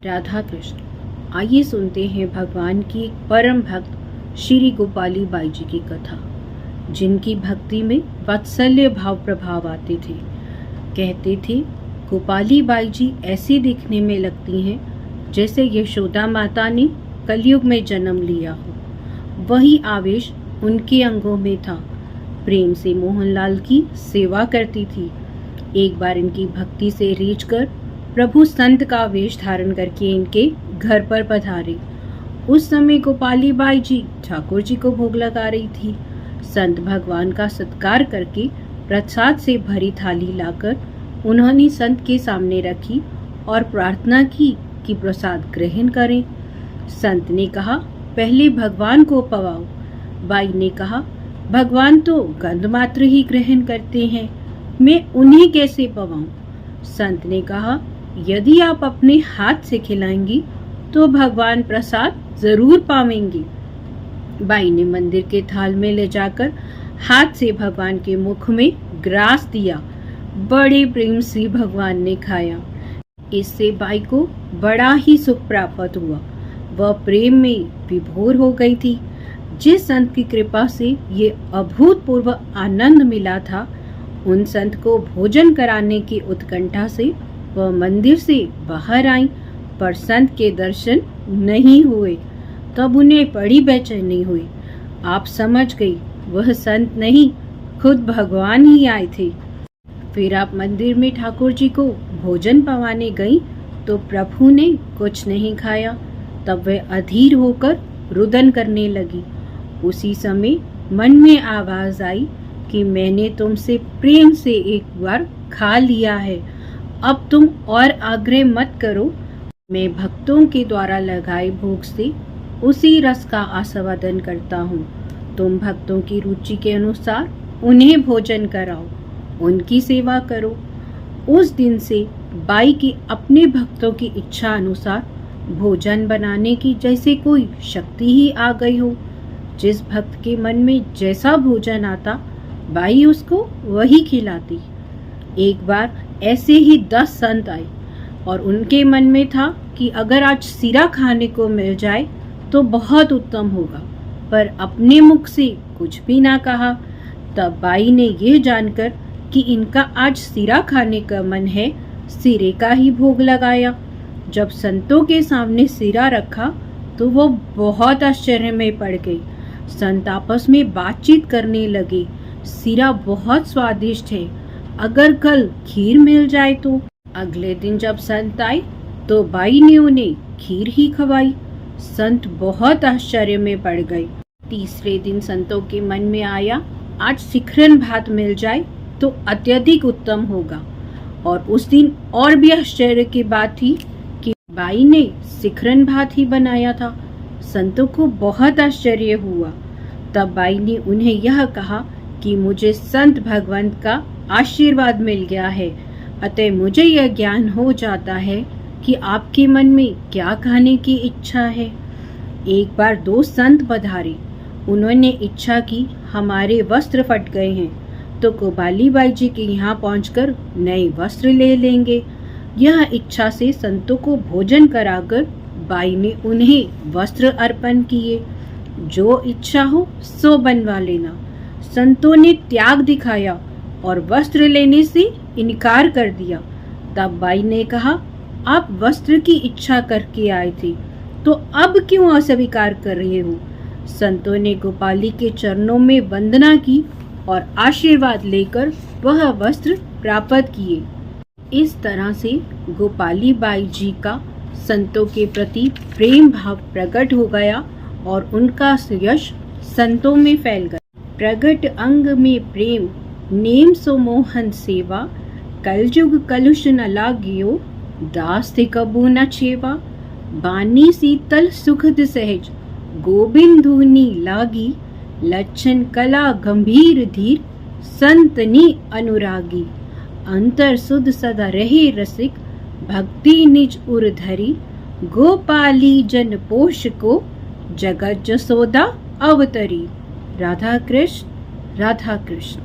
राधा कृष्ण। आइए सुनते हैं भगवान की एक परम भक्त श्री गोपाली बाई जी की कथा, जिनकी भक्ति में वात्सल्य भाव प्रभाव आते थे। कहते थे, गोपाली बाई जी ऐसी दिखने में लगती हैं जैसे यशोदा माता ने कलयुग में जन्म लिया हो। वही आवेश उनके अंगों में था। प्रेम से मोहनलाल की सेवा करती थी। एक बार इनकी भक्ति से रीझ कर प्रभु संत का वेश धारण करके इनके घर पर पधारे। उस समय गोपाली बाई जी ठाकुर जी को भोग लगा रही थी। संत भगवान का सत्कार करके प्रसाद से भरी थाली लाकर उन्होंने संत के सामने रखी और प्रार्थना की कि प्रसाद ग्रहण करें। संत ने कहा, पहले भगवान को पवाओ। बाई ने कहा, भगवान तो गंध मात्र ही ग्रहण करते हैं, मैं उन्हें कैसे पवाऊं? संत ने कहा, यदि आप अपने हाथ से खिलाएंगी तो भगवान प्रसाद जरूर पावेंगी। बाई ने मंदिर के थाल में ले जाकर हाथ से भगवान के मुख में ग्रास दिया। बड़े प्रेम से भगवान ने खाया। इससे बाई को बड़ा ही सुख प्राप्त हुआ। वह प्रेम में विभोर हो गई थी। जिस संत की कृपा से ये अभूतपूर्व आनंद मिला था, उन संत को भोजन कराने की उत्कंठा से वह मंदिर से बाहर आई, पर संत के दर्शन नहीं हुए। तब उन्हें बड़ी बेचैनी हुई। आप समझ गई, वह संत नहीं, खुद भगवान ही आए थे। फिर आप मंदिर में ठाकुर जी को भोजन पवाने गई तो प्रभु ने कुछ नहीं खाया। तब वह अधीर होकर रुदन करने लगी। उसी समय मन में आवाज आई कि मैंने तुमसे प्रेम से एक बार खा लिया है, अब तुम और आग्रह मत करो। मैं भक्तों के द्वारा लगाए भोग से उसी रस का आस्वादन करता हूँ। तुम भक्तों की रुचि के अनुसार उन्हें भोजन कराओ, उनकी सेवा करो। उस दिन से बाई की अपने भक्तों की इच्छा अनुसार भोजन बनाने की जैसे कोई शक्ति ही आ गई हो। जिस भक्त के मन में जैसा भोजन आता, बाई उसको वही खिलाती। एक बार ऐसे ही 10 संत आए और उनके मन में था कि अगर आज सीरा खाने को मिल जाए तो बहुत उत्तम होगा, पर अपने मुख से कुछ भी ना कहा। तब बाई ने यह जानकर कि इनका आज सीरा खाने का मन है, सीरे का ही भोग लगाया। जब संतों के सामने सीरा रखा तो वो बहुत आश्चर्य में पड़ गई। संत आपस में बातचीत करने लगे, सीरा बहुत स्वादिष्ट है, अगर कल खीर मिल जाए तो। अगले दिन जब संत आए तो बाई ने उन्हें खीर ही खवाई। संत बहुत आश्चर्य में पड़ गए। तीसरे दिन संतों के मन में आया, आज शिखरन भात मिल जाए तो अत्यधिक उत्तम होगा। और उस दिन और भी आश्चर्य की बात थी कि बाई ने शिखरन भात ही बनाया था। संतों को बहुत आश्चर्य हुआ। तब बाई ने उन्हें यह कहा कि मुझे संत भगवंत का आशीर्वाद मिल गया है, अतः मुझे यह ज्ञान हो जाता है कि आपके मन में क्या खाने की इच्छा है। एक बार 2 संत पधारे। उन्होंने इच्छा की, हमारे वस्त्र फट गए हैं तो गोपाली बाई जी के यहाँ पहुंचकर नए वस्त्र ले लेंगे। यह इच्छा से संतों को भोजन कराकर बाई ने उन्हें वस्त्र अर्पण किए। जो इच्छा हो सो बनवा लेना। संतों ने त्याग दिखाया और वस्त्र लेने से इनकार कर दिया। तब बाई ने कहा, आप वस्त्र की इच्छा करके आए थे तो अब क्यों अस्वीकार कर रहे हो? संतों ने गोपाली के चरणों में वंदना की और आशीर्वाद लेकर वह वस्त्र प्राप्त किए। इस तरह से गोपाली बाई जी का संतों के प्रति प्रेम भाव प्रकट हो गया और उनका यश संतों में फैल गया। प्रगट अंग में प्रेम, नेम सो मोहन सेवा, कलजुग कलुष न लागियो, दास थे कबू न छेवा। बानी शीतल सुखद सहज, गोविंद धुनी लागी, लक्षण कला गंभीर धीर, संतनी अनुरागी। अंतर सुध सदा रहे रसिक, भक्ति निज उर धरी, गोपाली जन पोष को, जगत जसोदा अवतरी। राधा कृष्ण, राधा कृष्ण।